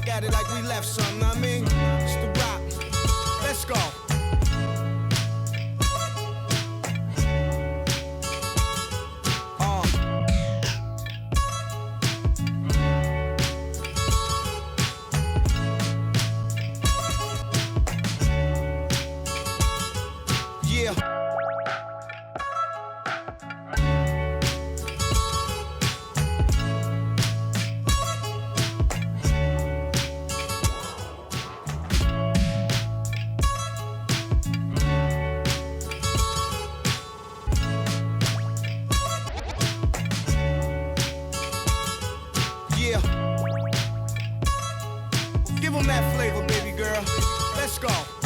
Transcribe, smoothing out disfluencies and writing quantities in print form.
back at it like we left something, know what I mean? It's the rock. Let's go. Yeah. Yeah. Give them that flavor, baby girl. Let's go.